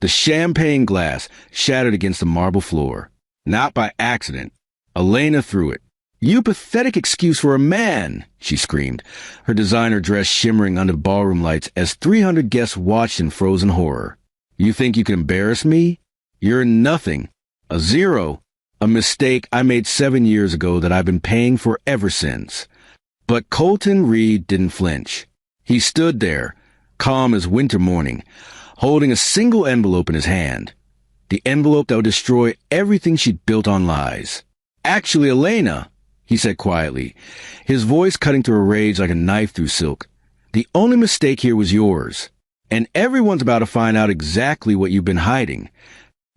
The champagne glass shattered against the marble floor. Not by accident. Elena threw it. "You pathetic excuse for a man!" she screamed, her designer dress shimmering under ballroom lights as 300 guests watched in frozen horror. "You think you can embarrass me? You're nothing. A zero. A mistake I made 7 years ago that I've been paying for ever since." But Colton Reed didn't flinch. He stood there, calm as winter morning, holding a single envelope in his hand. The envelope that would destroy everything she'd built on lies. "Actually, Elena," he said quietly, his voice cutting through a rage like a knife through silk, "the only mistake here was yours. And everyone's about to find out exactly what you've been hiding."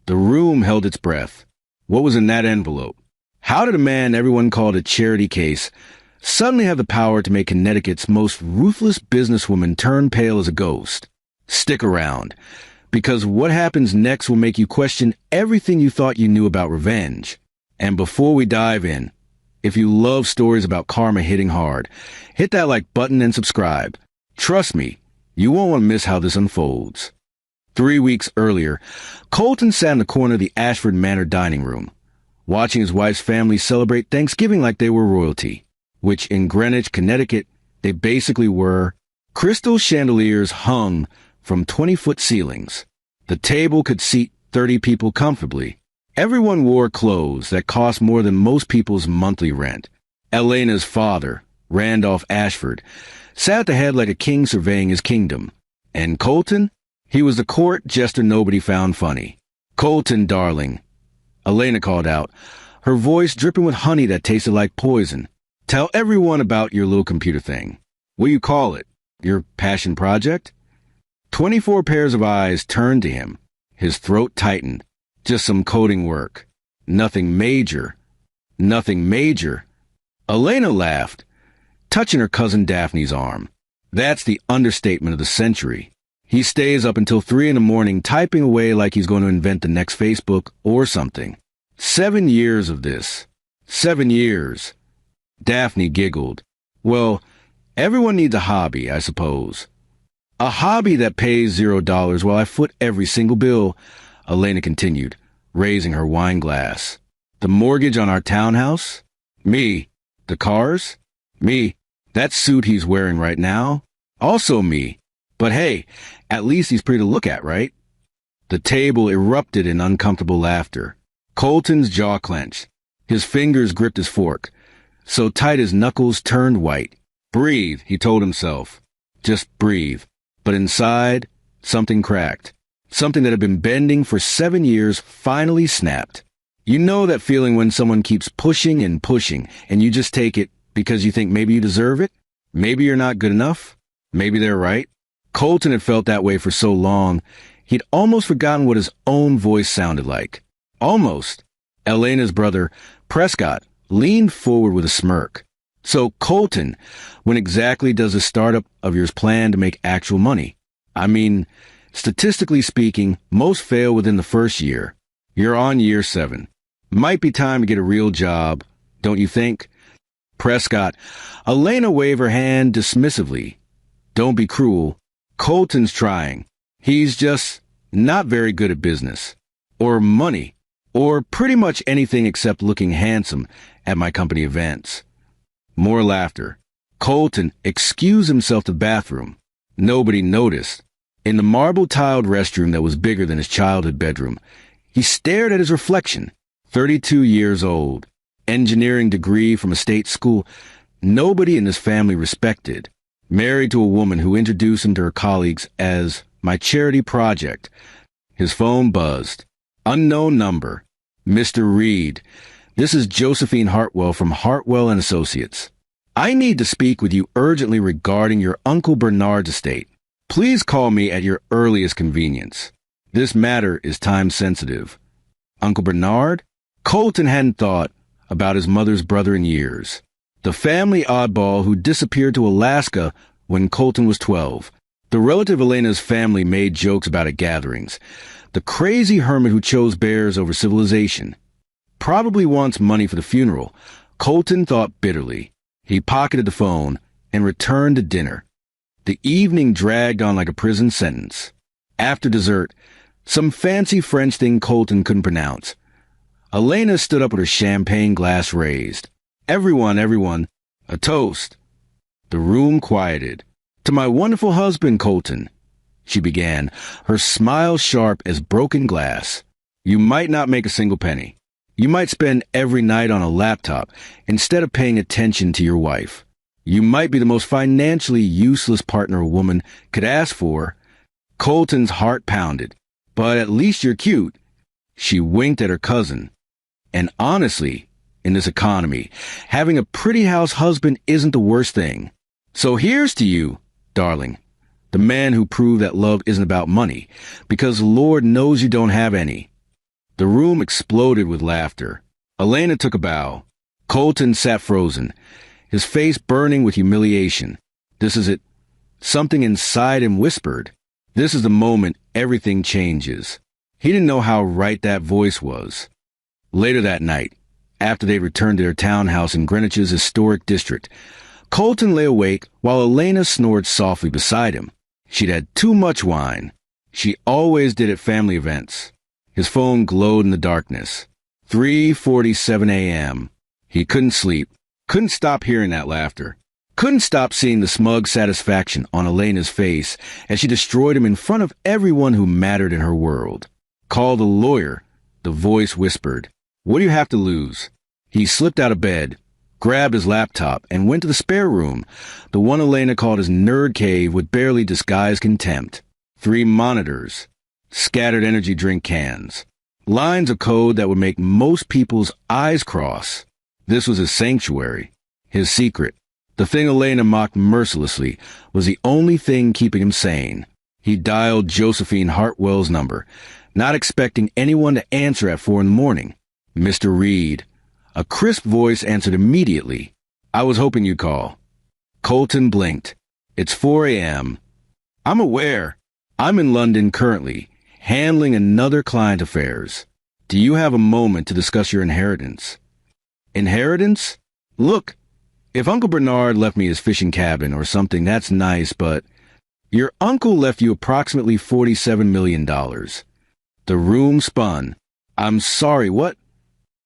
The room held its breath. What was in that envelope? How did a man everyone called a charity case suddenly have the power to make Connecticut's most ruthless businesswoman turn pale as a ghost? Stick around, because what happens next will make you question everything you thought you knew about revenge. And before we dive in, if you love stories about karma hitting hard, hit that like button and subscribe. Trust me, you won't want to miss how this unfolds. 3 weeks earlier, Colton sat in the corner of the Ashford Manor dining room, watching his wife's family celebrate Thanksgiving like they were royalty, which in Greenwich, Connecticut, they basically were. Crystal chandeliers hung from 20-foot ceilings. The table could seat 30 people comfortably. Everyone wore clothes that cost more than most people's monthly rent. Elena's father, Randolph Ashford, sat at the head like a king surveying his kingdom. And Colton? He was the court jester nobody found funny. "Colton, darling," Elena called out, her voice dripping with honey that tasted like poison. "Tell everyone about your little computer thing. What do you call it? Your passion project?" 24 pairs of eyes turned to him. His throat tightened. "Just some coding work. Nothing major. Nothing major." Elena laughed, touching her cousin Daphne's arm. "That's the understatement of the century. He stays up until 3 in the morning typing away like he's going to invent the next Facebook or something. 7 years of this. 7 years." Daphne giggled. "Well, everyone needs a hobby, I suppose." "A hobby that pays $0 while I foot every single bill," Elena continued, raising her wine glass. "The mortgage on our townhouse? Me. The cars? Me. That suit he's wearing right now? Also me. But hey, at least he's pretty to look at, right?" The table erupted in uncomfortable laughter. Colton's jaw clenched. His fingers gripped his fork, so tight his knuckles turned white. "Breathe," he told himself. Just breathe. But inside, something cracked. Something that had been bending for 7 years finally snapped. You know that feeling when someone keeps pushing and pushing, and you just take it because you think maybe you deserve it? Maybe you're not good enough? Maybe they're right? Colton had felt that way for so long, he'd almost forgotten what his own voice sounded like. Almost. Elena's brother, Prescott, leaned forward with a smirk. "So, Colton, when exactly does the startup of yours plan to make actual money? I mean, statistically speaking, most fail within the first year. You're on year 7. Might be time to get a real job, don't you think?" "Prescott," Elena waved her hand dismissively. "Don't be cruel. Colton's trying. He's just not very good at business. Or money. Or pretty much anything except looking handsome at my company events." More laughter. Colton excused himself to the bathroom. Nobody noticed. In the marble-tiled restroom that was bigger than his childhood bedroom, he stared at his reflection. 32 years old. Engineering degree from a state school nobody in his family respected. Married to a woman who introduced him to her colleagues as "my charity project." His phone buzzed. Unknown number. "Mr. Reed, this is Josephine Hartwell from Hartwell and Associates. I need to speak with you urgently regarding your Uncle Bernard's estate. Please call me at your earliest convenience. This matter is time-sensitive." Uncle Bernard? Colton hadn't thought about his mother's brother in years. The family oddball who disappeared to Alaska when Colton was 12. The relative Elena's family made jokes about at gatherings. The crazy hermit who chose bears over civilization. Probably wants money for the funeral, Colton thought bitterly. He pocketed the phone and returned to dinner. The evening dragged on like a prison sentence. After dessert, Some fancy French thing Colton couldn't pronounce. Elena stood up with her champagne glass raised. Everyone, a toast. The room quieted. To my wonderful husband, Colton, she began, her smile sharp as broken glass. You might not make a single penny. You might spend every night on a laptop instead of paying attention to your wife. You might be the most financially useless partner a woman could ask for. Colton's heart pounded. But at least you're cute. She winked at her cousin. And honestly, in this economy, having a pretty house husband isn't the worst thing. So here's to you, darling, the man who proved that love isn't about money, because Lord knows you don't have any. The room exploded with laughter. Elena took a bow. Colton sat frozen, his face burning with humiliation. This is it. Something inside him whispered. This is the moment everything changes. He didn't know how right that voice was. Later that night, after they returned to their townhouse in Greenwich's historic district, Colton lay awake while Elena snored softly beside him. She'd had too much wine. She always did at family events. His phone glowed in the darkness. 3:47 a.m. He couldn't sleep, couldn't stop hearing that laughter, couldn't stop seeing the smug satisfaction on Elena's face as she destroyed him in front of everyone who mattered in her world. Call the lawyer, the voice whispered. What do you have to lose? He slipped out of bed, grabbed his laptop, and went to the spare room, the one Elena called his nerd cave with barely disguised contempt. 3 monitors, scattered energy drink cans, lines of code that would make most people's eyes cross. This was his sanctuary, his secret. The thing Elena mocked mercilessly was the only thing keeping him sane. He dialed Josephine Hartwell's number, not expecting anyone to answer at 4 a.m. Mr. Reed. A crisp voice answered immediately. I was hoping you'd call. Colton blinked. It's 4 a.m. I'm aware. I'm in London currently, handling another client affairs. Do you have a moment to discuss your inheritance? Inheritance? Look, if Uncle Bernard left me his fishing cabin or something, that's nice, but your uncle left you approximately $47 million. The room spun. I'm sorry, what?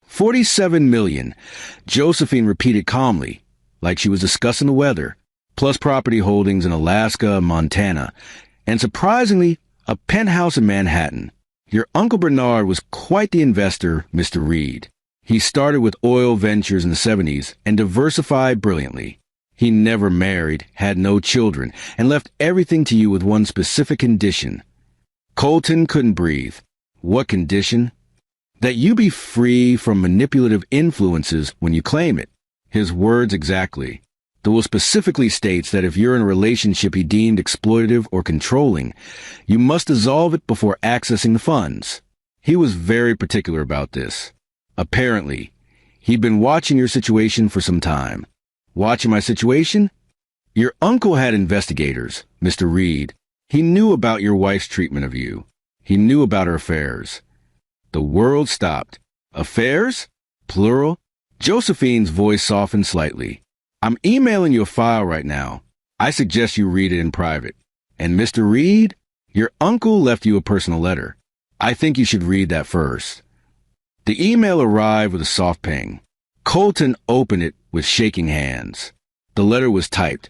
47 million, Josephine repeated calmly, like she was discussing the weather, plus property holdings in Alaska, Montana, and surprisingly, a penthouse in Manhattan. Your Uncle Bernard was quite the investor, Mr. Reed. He started with oil ventures in the 70s and diversified brilliantly. He never married, had no children, and left everything to you with one specific condition. Colton couldn't breathe. What condition? That you be free from manipulative influences when you claim it. His words exactly. The will specifically states that if you're in a relationship he deemed exploitative or controlling, you must dissolve it before accessing the funds. He was very particular about this. Apparently, he'd been watching your situation for some time. Watching my situation? Your uncle had investigators, Mr. Reed. He knew about your wife's treatment of you. He knew about her affairs. The world stopped. Affairs? Plural? Josephine's voice softened slightly. I'm emailing you a file right now. I suggest you read it in private. And Mr. Reed, your uncle left you a personal letter. I think you should read that first. The email arrived with a soft ping. Colton opened it with shaking hands. The letter was typed,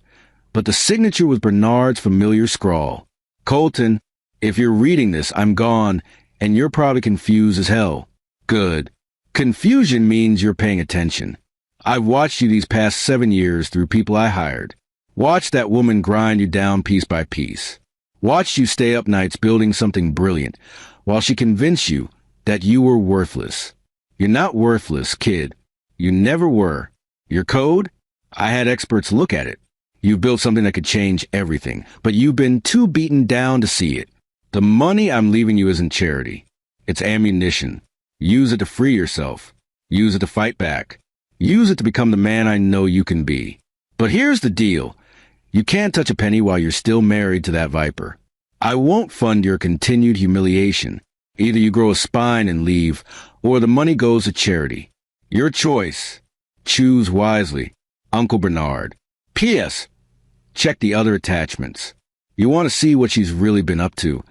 but the signature was Bernard's familiar scrawl. Colton, if you're reading this, I'm gone, and you're probably confused as hell. Good. Confusion means you're paying attention. I've watched you these past 7 years through people I hired. Watched that woman grind you down piece by piece. Watched you stay up nights building something brilliant, while she convinced you that you were worthless. You're not worthless, kid. You never were. Your code? I had experts look at it. You've built something that could change everything, but you've been too beaten down to see it. The money I'm leaving you isn't charity. It's ammunition. Use it to free yourself. Use it to fight back. Use it to become the man I know you can be. But here's the deal. You can't touch a penny while you're still married to that viper. I won't fund your continued humiliation. Either you grow a spine and leave, or the money goes to charity. Your choice. Choose wisely. Uncle Bernard. P.S. Check the other attachments. You want to see what she's really been up to.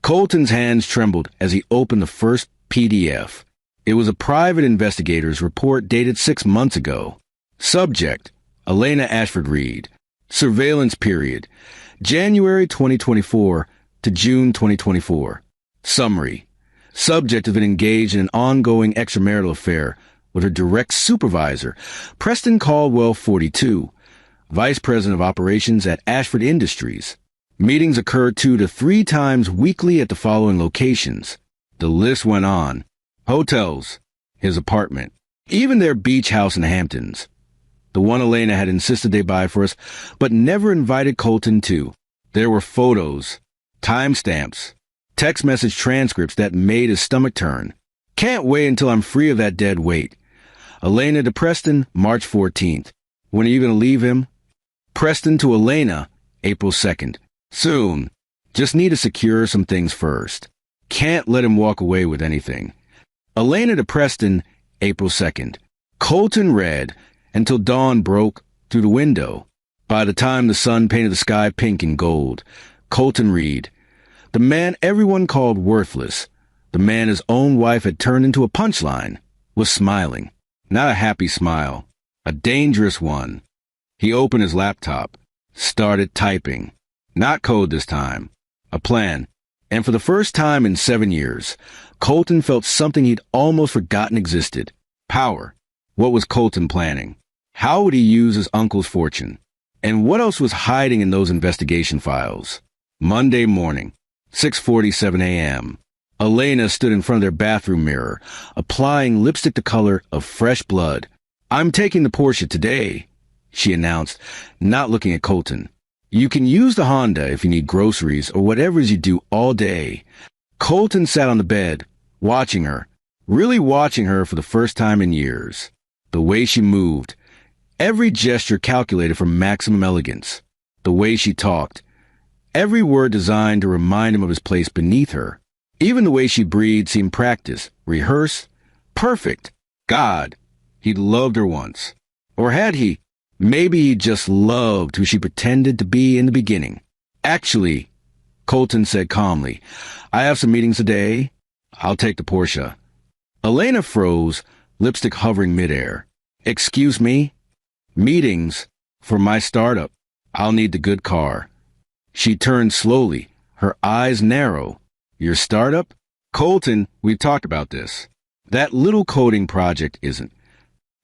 Colton's hands trembled as he opened the first PDF. It was a private investigator's report dated 6 months ago. Subject, Elena Ashford Reed. Surveillance period, January 2024 to June 2024. Summary. Subject has been engaged in an ongoing extramarital affair with her direct supervisor, Preston Caldwell, 42, Vice President of Operations at Ashford Industries. Meetings occurred 2 to 3 times weekly at the following locations. The list went on. Hotels, his apartment, even their beach house in the Hamptons. The one Elena had insisted they buy for us, but never invited Colton to. There were photos, timestamps, text message transcripts that made his stomach turn. Can't wait until I'm free of that dead weight. Elena to Preston, March 14th. When are you going to leave him? Preston to Elena, April 2nd. Soon. Just need to secure some things first. Can't let him walk away with anything. Elena to Preston, April 2nd. Colton read until dawn broke through the window. By the time the sun painted the sky pink and gold, Colton read, the man everyone called worthless, the man his own wife had turned into a punchline, was smiling. Not a happy smile, a dangerous one. He opened his laptop, started typing. Not code this time, a plan. And for the first time in 7 years, Colton felt something he'd almost forgotten existed. Power. What was Colton planning? How would he use his uncle's fortune? And what else was hiding in those investigation files? Monday morning, 6:47 a.m. Elena stood in front of their bathroom mirror, applying lipstick the color of fresh blood. I'm taking the Porsche today, she announced, not looking at Colton. You can use the Honda if you need groceries or whatever you do all day. Colton sat on the bed, watching her, really watching her for the first time in years. The way she moved, every gesture calculated for maximum elegance. The way she talked, every word designed to remind him of his place beneath her. Even the way she breathed seemed practiced, rehearsed, perfect. God, he'd loved her once. Or had he? Maybe he just loved who she pretended to be in the beginning. Actually, Colton said calmly, I have some meetings today. I'll take the Porsche. Elena froze, lipstick hovering midair. Excuse me? Meetings? For my startup. I'll need the good car. She turned slowly, her eyes narrow. Your startup? Colton, we've talked about this. That little coding project isn't.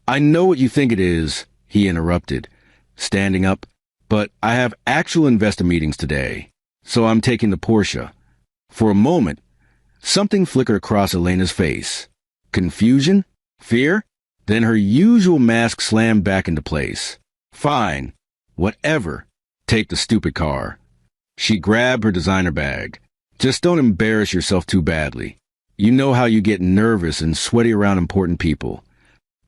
I know what you think it is, he interrupted, standing up, but I have actual investor meetings today, so I'm taking the Porsche. For a moment, something flickered across Elena's face. Confusion? Fear? Then her usual mask slammed back into place. Fine. Whatever. Take the stupid car. She grabbed her designer bag. Just don't embarrass yourself too badly. You know how you get nervous and sweaty around important people.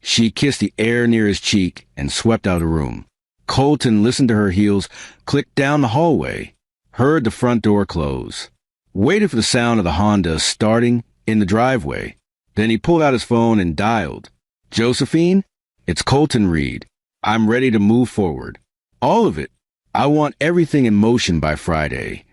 She kissed the air near his cheek and swept out of the room. Colton listened to her heels click down the hallway, heard the front door close, waited for the sound of the Honda starting in the driveway. Then he pulled out his phone and dialed. Josephine, it's Colton Reed. I'm ready to move forward. All of it. I want everything in motion by Friday.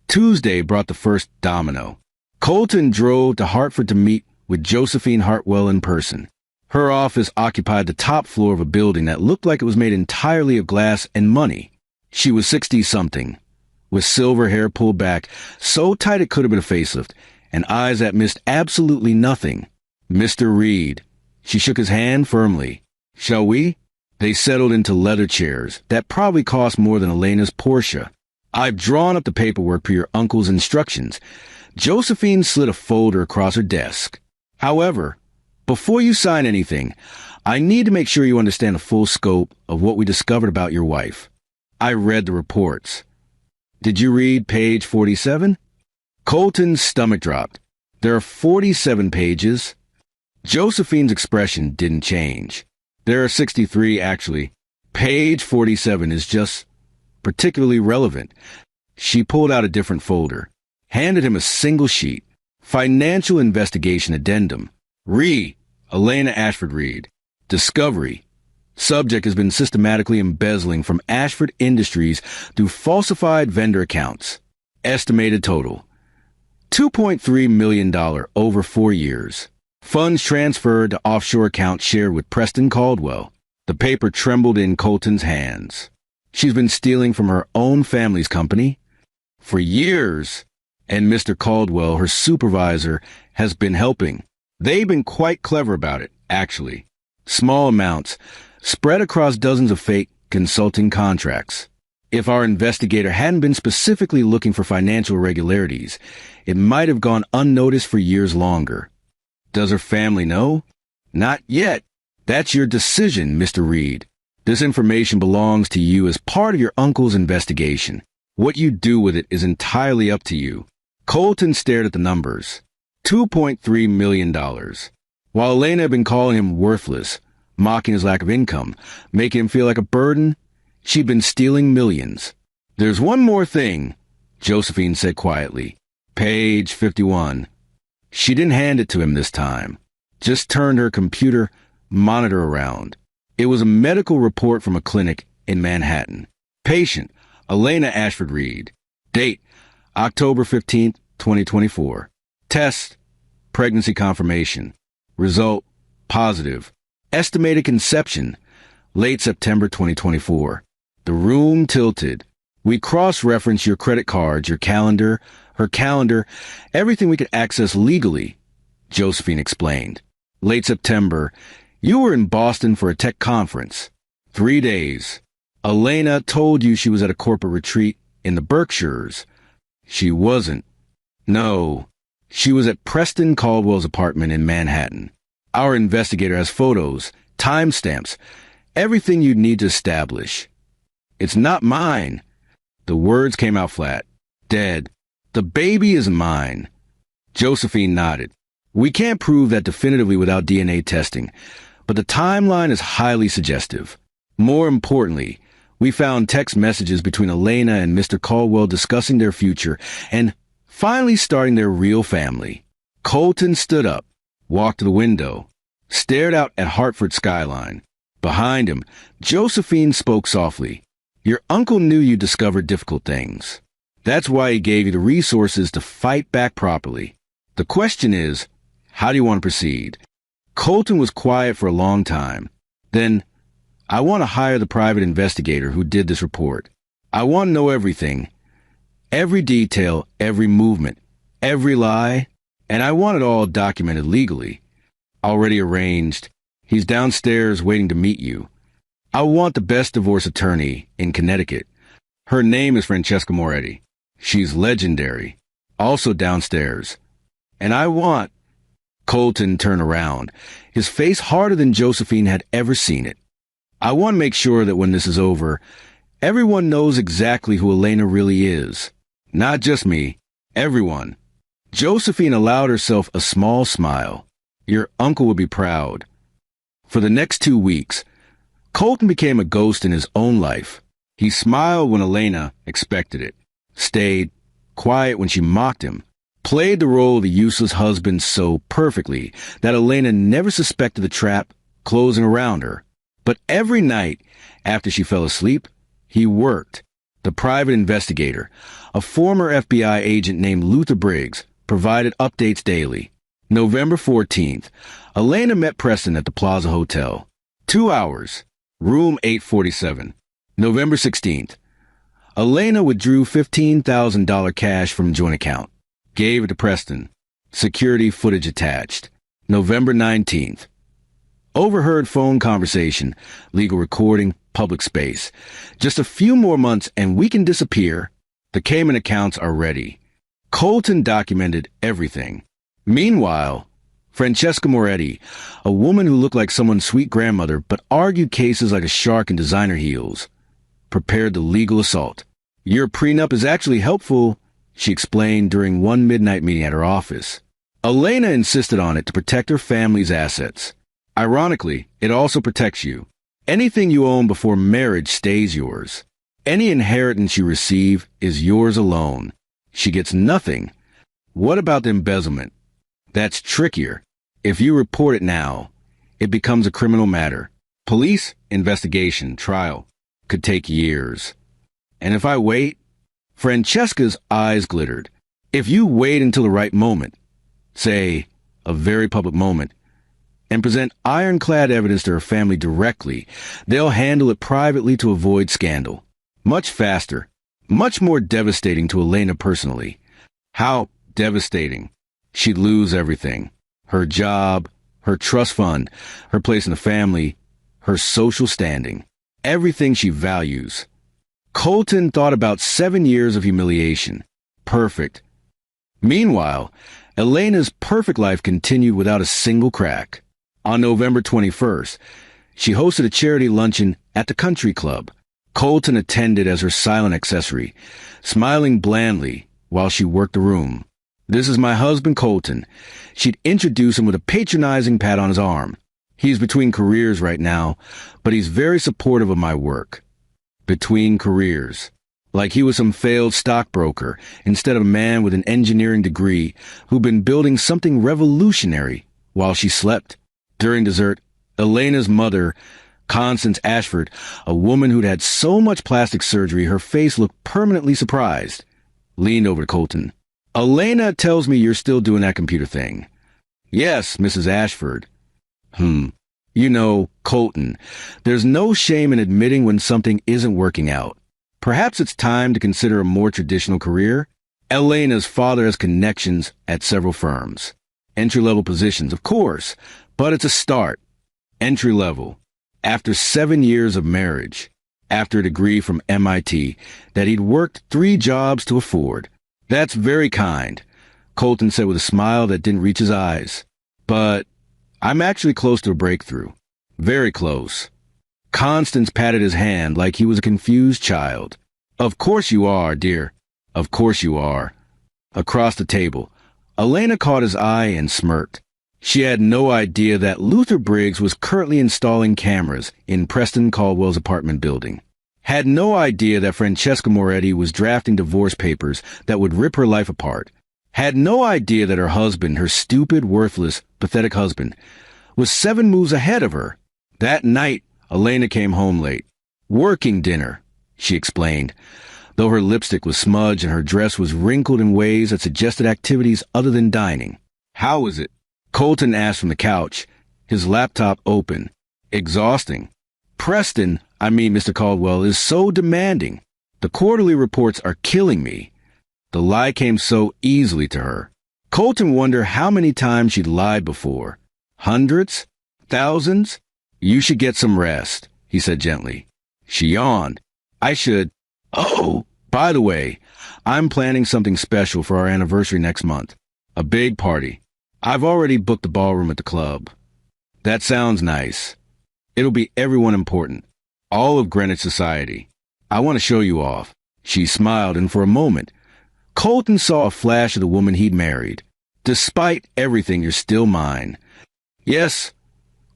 Tuesday brought the first domino. Colton drove to Hartford to meet with Josephine Hartwell in person. Her office occupied the top floor of a building that looked like it was made entirely of glass and money. She was 60-something, with silver hair pulled back, so tight it could have been a facelift, and eyes that missed absolutely nothing. Mr. Reed. She shook his hand firmly. Shall we? They settled into leather chairs that probably cost more than Elena's Porsche. I've drawn up the paperwork per your uncle's instructions. Josephine slid a folder across her desk. However, before you sign anything, I need to make sure you understand the full scope of what we discovered about your wife. I read the reports. Did you read page 47? Colton's stomach dropped. There are 47 pages. Josephine's expression didn't change. There are 63, actually. Page 47 is just particularly relevant. She pulled out a different folder, handed him a single sheet. Financial investigation addendum. Elena Ashford Reed. Discovery. Subject has been systematically embezzling from Ashford Industries through falsified vendor accounts. Estimated total, $2.3 million over 4 years. Funds transferred to offshore accounts shared with Preston Caldwell. The paper trembled in Colton's hands. She's been stealing from her own family's company for years, and Mr. Caldwell, her supervisor, has been helping. They've been quite clever about it, actually. Small amounts, spread across dozens of fake consulting contracts. If our investigator hadn't been specifically looking for financial irregularities, it might have gone unnoticed for years longer. Does her family know? Not yet. That's your decision, Mr. Reed. This information belongs to you as part of your uncle's investigation. What you do with it is entirely up to you. Colton stared at the numbers. $2.3 million. While Elena had been calling him worthless, mocking his lack of income, making him feel like a burden, she'd been stealing millions. There's one more thing, Josephine said quietly. Page 51. She didn't hand it to him this time, just turned her computer monitor around. It was a medical report from a clinic in Manhattan. Patient, Elena Ashford Reed. Date, October 15th, 2024. Test, pregnancy confirmation. Result, positive. Estimated conception, late September 2024. The room tilted. We cross-referenced your credit cards, your calendar, her calendar, everything we could access legally, Josephine explained. Late September, you were in Boston for a tech conference. 3 days. Elena told you she was at a corporate retreat in the Berkshires. She wasn't. No, she was at Preston Caldwell's apartment in Manhattan. Our investigator has photos, timestamps, everything you'd need to establish. It's not mine. The words came out flat. Dead. The baby is mine. Josephine nodded. We can't prove that definitively without DNA testing, but the timeline is highly suggestive. More importantly, we found text messages between Elena and Mr. Caldwell discussing their future and finally starting their real family. Colton stood up, walked to the window, stared out at Hartford skyline. Behind him, Josephine spoke softly. Your uncle knew you discovered difficult things. That's why he gave you the resources to fight back properly. The question is, how do you want to proceed? Colton was quiet for a long time. Then, I want to hire the private investigator who did this report. I want to know everything. Every detail, every movement, every lie, and I want it all documented legally. Already arranged. He's downstairs waiting to meet you. I want the best divorce attorney in Connecticut. Her name is Francesca Moretti. She's legendary. Also downstairs. And I want... Colton turned around, his face harder than Josephine had ever seen it. I want to make sure that when this is over, everyone knows exactly who Elena really is. Not just me. Everyone. Josephine allowed herself a small smile. Your uncle would be proud. For the next 2 weeks, Colton became a ghost in his own life. He smiled when Elena expected it, stayed quiet when she mocked him, played the role of the useless husband so perfectly that Elena never suspected the trap closing around her. But every night, after she fell asleep, he worked. The private investigator, a former FBI agent named Luther Briggs, provided updates daily. November 14th, Elena met Preston at the Plaza Hotel. 2 hours. Room 847. November 16th. Elena withdrew $15,000 cash from joint account. Gave it to Preston. Security footage attached. November 19th. Overheard phone conversation, legal recording, public space. Just a few more months and we can disappear. The Cayman accounts are ready. Colton documented everything. Meanwhile, Francesca Moretti, a woman who looked like someone's sweet grandmother but argued cases like a shark in designer heels, prepared the legal assault. Your prenup is actually helpful, she explained during one midnight meeting at her office. Elena insisted on it to protect her family's assets. Ironically, it also protects you. Anything you own before marriage stays yours. Any inheritance you receive is yours alone. She gets nothing. What about the embezzlement? That's trickier. If you report it now, it becomes a criminal matter. Police, investigation, trial could take years. And if I wait, Francesca's eyes glittered. If you wait until the right moment, say, a very public moment, and present ironclad evidence to her family directly, they'll handle it privately to avoid scandal. Much faster, much more devastating to Elena personally. How devastating? She'd lose everything. Her job, her trust fund, her place in the family, her social standing. Everything she values. Colton thought about 7 years of humiliation. Perfect. Meanwhile, Elena's perfect life continued without a single crack. On November 21st, she hosted a charity luncheon at the country club. Colton attended as her silent accessory, smiling blandly while she worked the room. "This is my husband, Colton." She'd introduce him with a patronizing pat on his arm. "He's between careers right now, but he's very supportive of my work." Between careers. Like he was some failed stockbroker instead of a man with an engineering degree who'd been building something revolutionary while she slept. During dessert, Elena's mother, Constance Ashford, a woman who'd had so much plastic surgery her face looked permanently surprised, leaned over to Colton. "Elena tells me you're still doing that computer thing." "Yes, Mrs. Ashford." You know, Colton, there's no shame in admitting when something isn't working out. Perhaps it's time to consider a more traditional career. Elena's father has connections at several firms. Entry-level positions, of course, but it's a start. Entry-level. After 7 years of marriage, after a degree from MIT that he'd worked 3 jobs to afford. "That's very kind," Colton said with a smile that didn't reach his eyes. "But I'm actually close to a breakthrough. Very close." Constance patted his hand like he was a confused child. "Of course you are, dear. Of course you are." Across the table, Elena caught his eye and smirked. She had no idea that Luther Briggs was currently installing cameras in Preston Caldwell's apartment building. Had no idea that Francesca Moretti was drafting divorce papers that would rip her life apart. Had no idea that her husband, her stupid, worthless, pathetic husband, was 7 moves ahead of her. That night, Elena came home late. "Working dinner," she explained, though her lipstick was smudged and her dress was wrinkled in ways that suggested activities other than dining. "How was it?" Colton asked from the couch, his laptop open. "Exhausting. Preston, Mr. Caldwell, is so demanding. The quarterly reports are killing me." The lie came so easily to her. Colton wondered how many times she'd lied before. Hundreds? Thousands? "You should get some rest," he said gently. She yawned. "I should. Oh, by the way, I'm planning something special for our anniversary next month. A big party. I've already booked the ballroom at the club." "That sounds nice. It'll be everyone important. All of Greenwich society. I want to show you off." She smiled, and for a moment, Colton saw a flash of the woman he'd married. "Despite everything, you're still mine." Yes,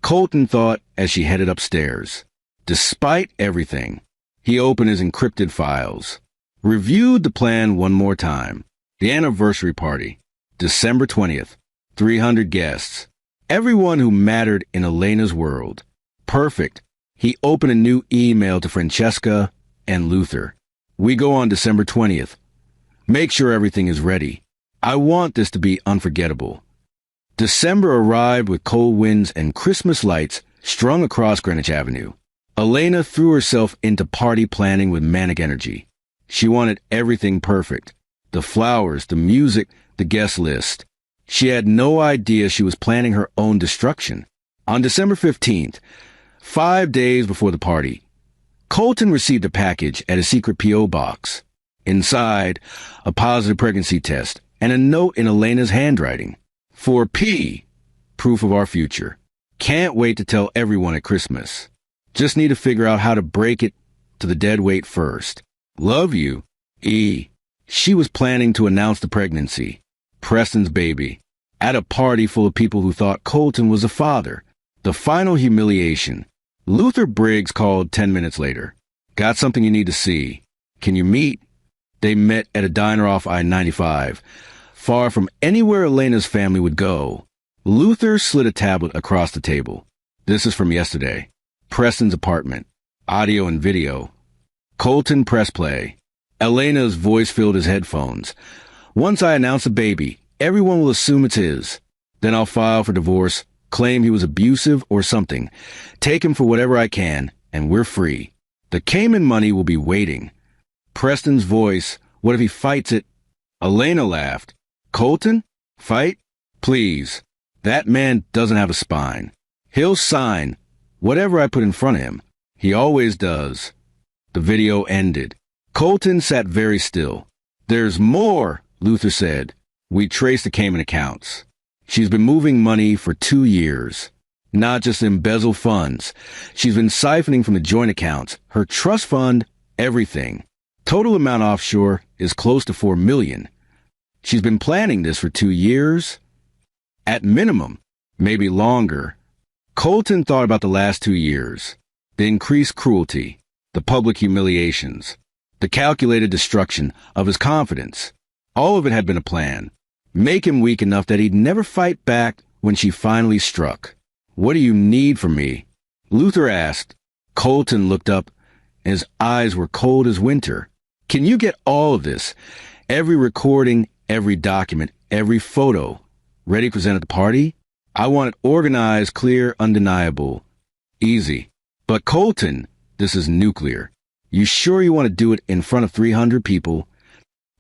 Colton thought as she headed upstairs. Despite everything. He opened his encrypted files. Reviewed the plan one more time. The anniversary party. December 20th. 300 guests. Everyone who mattered in Elena's world. Perfect. He opened a new email to Francesca and Luther. "We go on December 20th. Make sure everything is ready. I want this to be unforgettable." December arrived with cold winds and Christmas lights strung across Greenwich Avenue. Elena threw herself into party planning with manic energy. She wanted everything perfect. The flowers, the music, the guest list. She had no idea she was planning her own destruction. On December 15th, 5 days before the party, Colton received a package at a secret P.O. box. Inside, a positive pregnancy test and a note in Elena's handwriting. "For P, proof of our future. Can't wait to tell everyone at Christmas. Just need to figure out how to break it to the dead weight first. Love you, E." She was planning to announce the pregnancy, Preston's baby, at a party full of people who thought Colton was a father. The final humiliation. Luther Briggs called 10 minutes later. "Got something you need to see. Can you meet?" They met at a diner off I-95, far from anywhere Elena's family would go. Luther slid a tablet across the table. "This is from yesterday. Preston's apartment. Audio and video." Colton pressed play. Elena's voice filled his headphones. Once I announce a baby, everyone will assume it's his. Then I'll file for divorce, claim he was abusive or something, take him for whatever I can, and we're free. The Cayman money will be waiting. Preston's voice, what if he fights it? Elena laughed. Colton? Fight? Please. That man doesn't have a spine. He'll sign whatever I put in front of him. He always does. The video ended. Colton sat very still. There's more, Luther said. We traced the Cayman accounts. She's been moving money for 2 years. Not just embezzle funds. She's been siphoning from the joint accounts, her trust fund, everything. Total amount offshore is close to $4 million. She's been planning this for 2 years. At minimum, maybe longer. Colton thought about the last 2 years. The increased cruelty, the public humiliations, the calculated destruction of his confidence. All of it had been a plan. Make him weak enough that he'd never fight back when she finally struck. What do you need from me? Luther asked. Colton looked up, and his eyes were cold as winter. Can you get all of this? Every recording, every document, every photo. Ready to present at the party? I want it organized, clear, undeniable. Easy. But Colton, this is nuclear. You sure you want to do it in front of 300 people?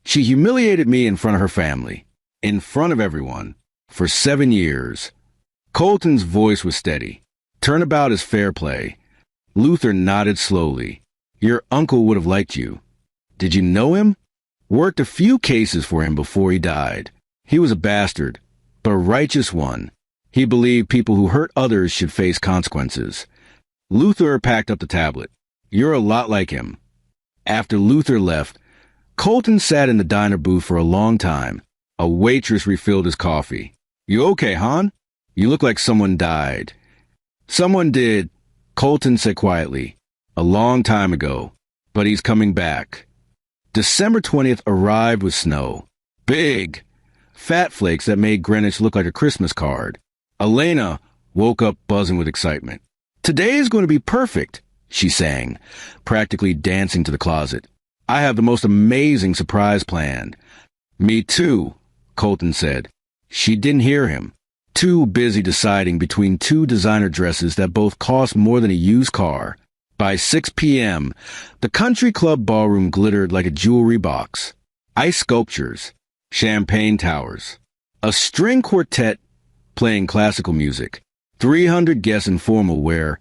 She humiliated me in front of her family. In front of everyone. For 7 years. Colton's voice was steady. Turnabout is fair play. Luther nodded slowly. Your uncle would have liked you. Did you know him? Worked a few cases for him before he died. He was a bastard, but a righteous one. He believed people who hurt others should face consequences. Luther packed up the tablet. You're a lot like him. After Luther left, Colton sat in the diner booth for a long time. A waitress refilled his coffee. You okay, hon? You look like someone died. Someone did, Colton said quietly. A long time ago. But he's coming back. December 20th arrived with snow. Big. Fat flakes that made Greenwich look like a Christmas card. Elena woke up buzzing with excitement. Today is going to be perfect, she sang, practically dancing to the closet. I have the most amazing surprise planned. Me too, Colton said. She didn't hear him. Too busy deciding between 2 designer dresses that both cost more than a used car. By 6 p.m., the country club ballroom glittered like a jewelry box. Ice sculptures, champagne towers, a string quartet playing classical music, 300 guests in formal wear,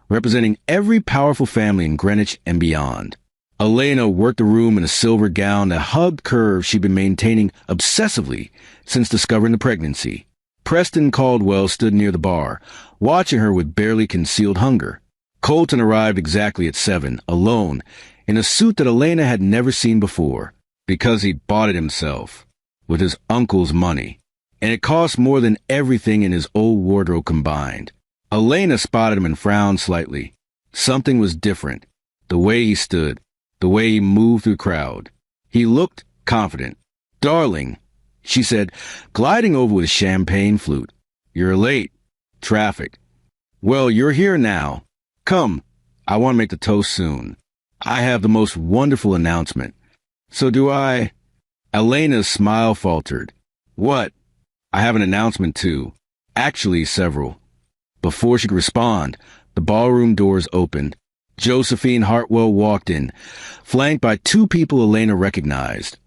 representing every powerful family in Greenwich and beyond. Elena worked the room in a silver gown that hugged curves she'd been maintaining obsessively since discovering the pregnancy. Preston Caldwell stood near the bar, watching her with barely concealed hunger. Colton arrived exactly at 7, alone, in a suit that Elena had never seen before, because he'd bought it himself, with his uncle's money, and it cost more than everything in his old wardrobe combined. Elena spotted him and frowned slightly. Something was different. The way he stood, the way he moved through the crowd. He looked confident. Darling, she said, gliding over with a champagne flute. You're late. Traffic. Well, you're here now. Come, I want to make the toast soon. I have the most wonderful announcement. So do I. Elena's smile faltered. What? I have an announcement too. Actually, several. Before she could respond, the ballroom doors opened. Josephine Hartwell walked in, flanked by 2 people Elena recognized.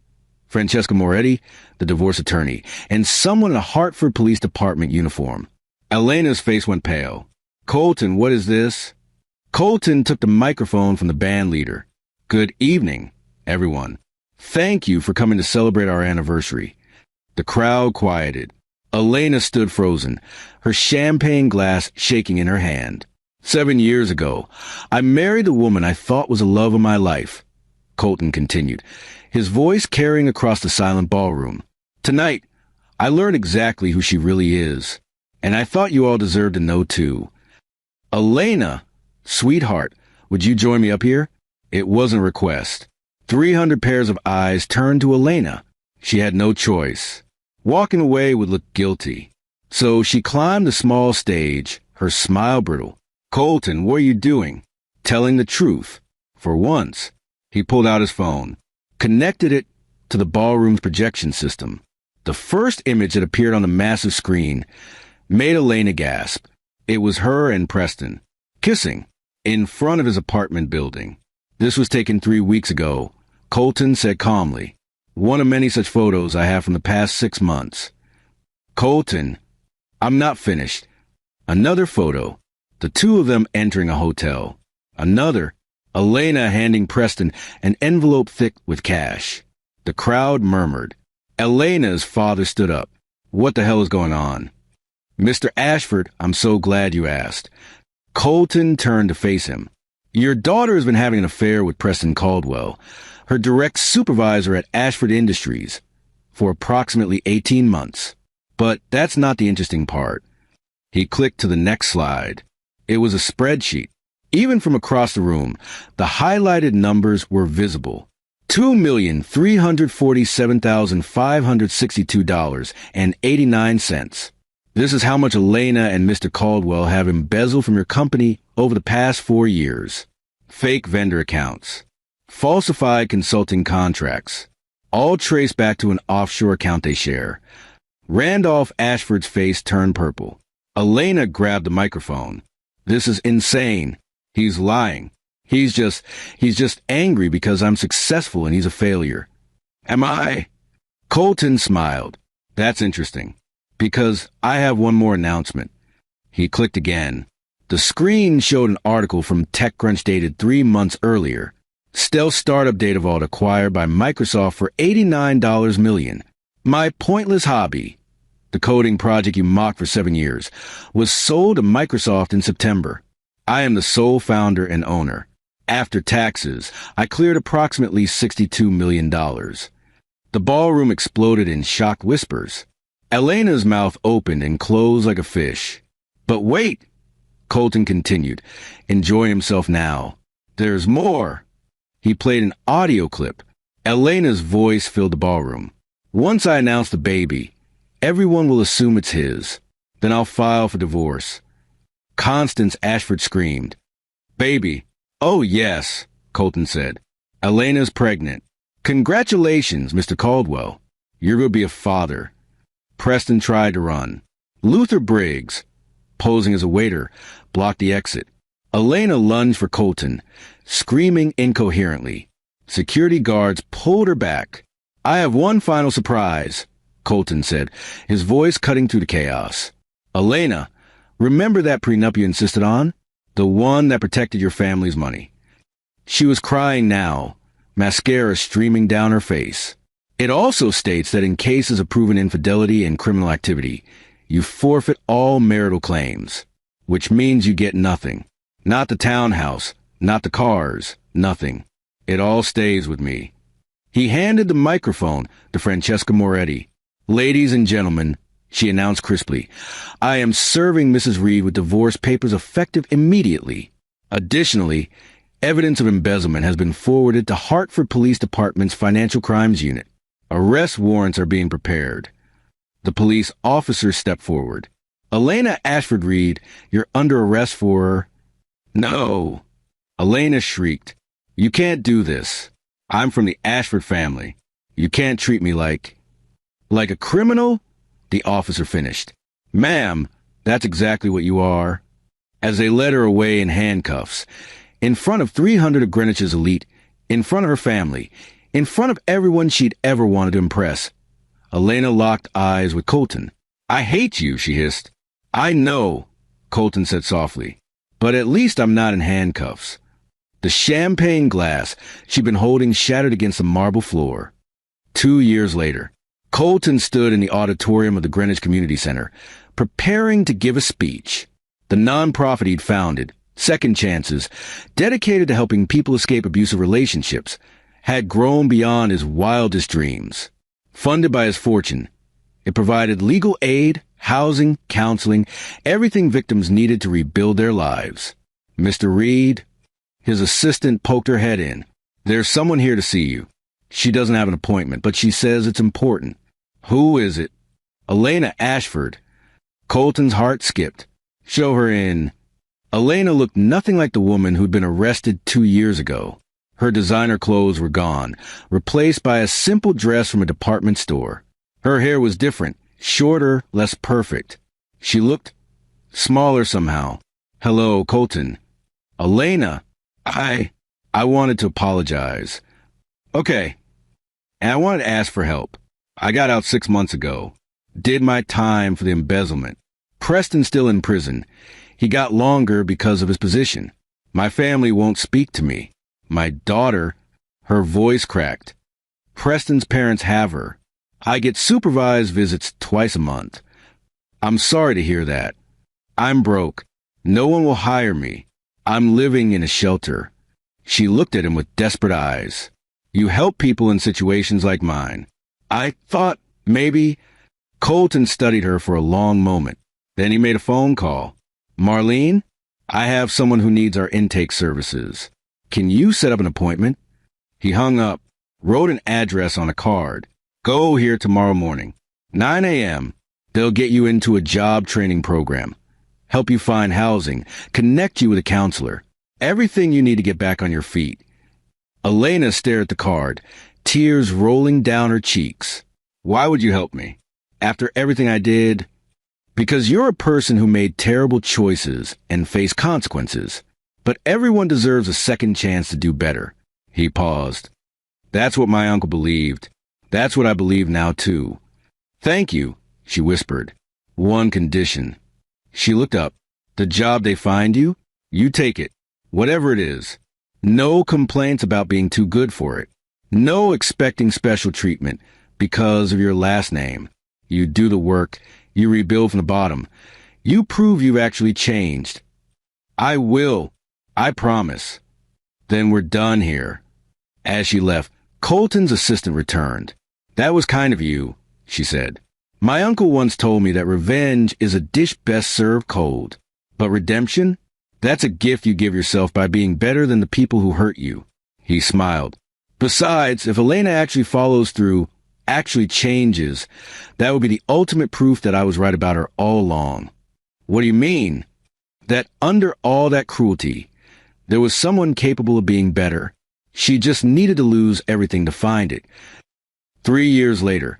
Francesca Moretti, the divorce attorney, and someone in a Hartford Police Department uniform. Elena's face went pale. Colton, what is this? Colton took the microphone from the band leader. Good evening, everyone. Thank you for coming to celebrate our anniversary. The crowd quieted. Elena stood frozen, her champagne glass shaking in her hand. 7 years ago, I married the woman I thought was the love of my life, Colton continued, his voice carrying across the silent ballroom. Tonight, I learned exactly who she really is, and I thought you all deserved to know too. Elena, sweetheart, would you join me up here? It wasn't a request. 300 pairs of eyes turned to Elena. She had no choice. Walking away would look guilty. So she climbed the small stage, her smile brittle. Colton, what are you doing? Telling the truth. For once. He pulled out his phone, connected it to the ballroom's projection system. The first image that appeared on the massive screen made Elena gasp. It was her and Preston, kissing, in front of his apartment building. This was taken 3 weeks ago, Colton said calmly. One of many such photos I have from the past 6 months. Colton, I'm not finished. Another photo, the two of them entering a hotel. Another, Elena handing Preston an envelope thick with cash. The crowd murmured. Elena's father stood up. What the hell is going on? Mr. Ashford, I'm so glad you asked. Colton turned to face him. Your daughter has been having an affair with Preston Caldwell, her direct supervisor at Ashford Industries, for approximately 18 months. But that's not the interesting part. He clicked to the next slide. It was a spreadsheet. Even from across the room, the highlighted numbers were visible. $2,347,562.89. This is how much Elena and Mr. Caldwell have embezzled from your company over the past 4 years. Fake vendor accounts. Falsified consulting contracts. All traced back to an offshore account they share. Randolph Ashford's face turned purple. Elena grabbed the microphone. This is insane. He's lying. He's just angry because I'm successful and he's a failure. Am I? Colton smiled. That's interesting. Because I have one more announcement. He clicked again. The screen showed an article from TechCrunch dated 3 months earlier. Stealth startup data vault acquired by Microsoft for $89 million. My pointless hobby, the coding project you mocked for 7 years, was sold to Microsoft in September. I am the sole founder and owner. After taxes, I cleared approximately $62 million. The ballroom exploded in shocked whispers. Elena's mouth opened and closed like a fish. But wait, Colton continued, enjoying himself now. There's more. He played an audio clip. Elena's voice filled the ballroom. Once I announce the baby, everyone will assume it's his. Then I'll file for divorce. Constance Ashford screamed. Baby. Oh, yes, Colton said. Elena's pregnant. Congratulations, Mr. Caldwell. You're going to be a father. Preston tried to run. Luther Briggs, posing as a waiter, blocked the exit. Elena lunged for Colton, screaming incoherently. Security guards pulled her back. I have one final surprise, Colton said, his voice cutting through the chaos. Elena, remember that prenup you insisted on? The one that protected your family's money. She was crying now, mascara streaming down her face. It also states that in cases of proven infidelity and criminal activity, you forfeit all marital claims, which means you get nothing. Not the townhouse, not the cars, nothing. It all stays with me. He handed the microphone to Francesca Moretti. Ladies and gentlemen, she announced crisply, I am serving Mrs. Reed with divorce papers effective immediately. Additionally, evidence of embezzlement has been forwarded to Hartford Police Department's Financial Crimes Unit. Arrest warrants are being prepared. The police officer stepped forward. Elena Ashford Reed, you're under arrest for... No. Elena shrieked. You can't do this. I'm from the Ashford family. You can't treat me like a criminal? The officer finished. Ma'am, that's exactly what you are. As they led her away in handcuffs, in front of 300 of Greenwich's elite, in front of her family, in front of everyone she'd ever wanted to impress, Elena locked eyes with Colton. I hate you, she hissed. I know, Colton said softly, but at least I'm not in handcuffs. The champagne glass she'd been holding shattered against the marble floor. 2 years later, Colton stood in the auditorium of the Greenwich Community Center, preparing to give a speech. The nonprofit he'd founded, Second Chances, dedicated to helping people escape abusive relationships, had grown beyond his wildest dreams. Funded by his fortune, it provided legal aid, housing, counseling, everything victims needed to rebuild their lives. Mr. Reed, his assistant poked her head in. There's someone here to see you. She doesn't have an appointment, but she says it's important. Who is it? Elena Ashford. Colton's heart skipped. Show her in. Elena looked nothing like the woman who'd been arrested 2 years ago. Her designer clothes were gone, replaced by a simple dress from a department store. Her hair was different, shorter, less perfect. She looked smaller somehow. "Hello, Colton." "Elena, I wanted to apologize." "Okay." "And I wanted to ask for help. I got out 6 months ago. Did my time for the embezzlement. Preston's still in prison. He got longer because of his position. My family won't speak to me. My daughter," her voice cracked. "Preston's parents have her. I get supervised visits twice a month. I'm sorry to hear that. I'm broke. No one will hire me. I'm living in a shelter." She looked at him with desperate eyes. "You help people in situations like mine. I thought maybe—" Colton studied her for a long moment. Then he made a phone call. "Marlene, I have someone who needs our intake services. Can you set up an appointment?" He hung up, wrote an address on a card. "Go here tomorrow morning, 9 a.m. They'll get you into a job training program, help you find housing, connect you with a counselor. Everything you need to get back on your feet." Elena stared at the card, tears rolling down her cheeks. "Why would you help me? After everything I did?" "Because you're a person who made terrible choices and faced consequences. But everyone deserves a second chance to do better." He paused. "That's what my uncle believed. That's what I believe now, too." "Thank you," she whispered. "One condition." She looked up. "The job they find you? You take it. Whatever it is. No complaints about being too good for it. No expecting special treatment because of your last name. You do the work. You rebuild from the bottom. You prove you've actually changed." "I will. I promise." "Then we're done here." As she left, Colton's assistant returned. "That was kind of you," she said. "My uncle once told me that revenge is a dish best served cold. But redemption? That's a gift you give yourself by being better than the people who hurt you." He smiled. "Besides, if Elena actually follows through, actually changes, that would be the ultimate proof that I was right about her all along." "What do you mean?" "That under all that cruelty, there was someone capable of being better. She just needed to lose everything to find it." 3 years later,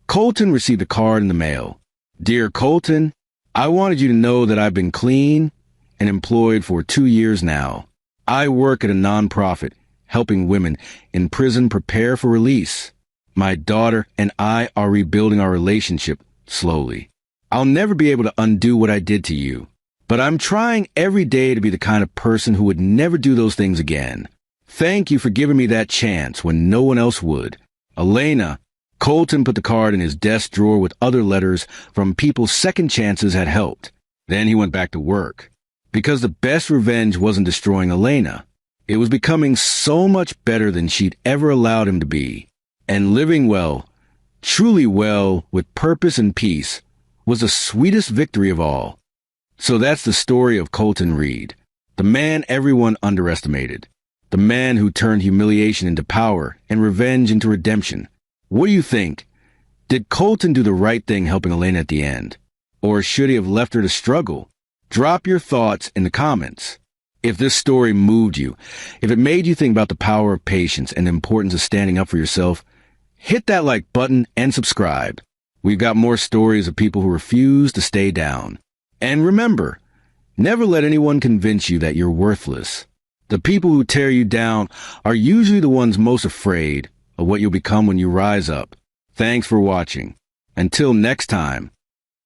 Colton received a card in the mail. "Dear Colton, I wanted you to know that I've been clean and employed for 2 years now. I work at a nonprofit helping women in prison prepare for release. My daughter and I are rebuilding our relationship slowly. I'll never be able to undo what I did to you, but I'm trying every day to be the kind of person who would never do those things again. Thank you for giving me that chance when no one else would. Elena." Colton put the card in his desk drawer with other letters from people's second chances had helped. Then he went back to work. Because the best revenge wasn't destroying Elena. It was becoming so much better than she'd ever allowed him to be. And living well, truly well, with purpose and peace, was the sweetest victory of all. So that's the story of Colton Reed, the man everyone underestimated, the man who turned humiliation into power and revenge into redemption. What do you think? Did Colton do the right thing helping Elena at the end? Or should he have left her to struggle? Drop your thoughts in the comments. If this story moved you, if it made you think about the power of patience and the importance of standing up for yourself, hit that like button and subscribe. We've got more stories of people who refuse to stay down. And remember, never let anyone convince you that you're worthless. The people who tear you down are usually the ones most afraid of what you'll become when you rise up. Thanks for watching. Until next time.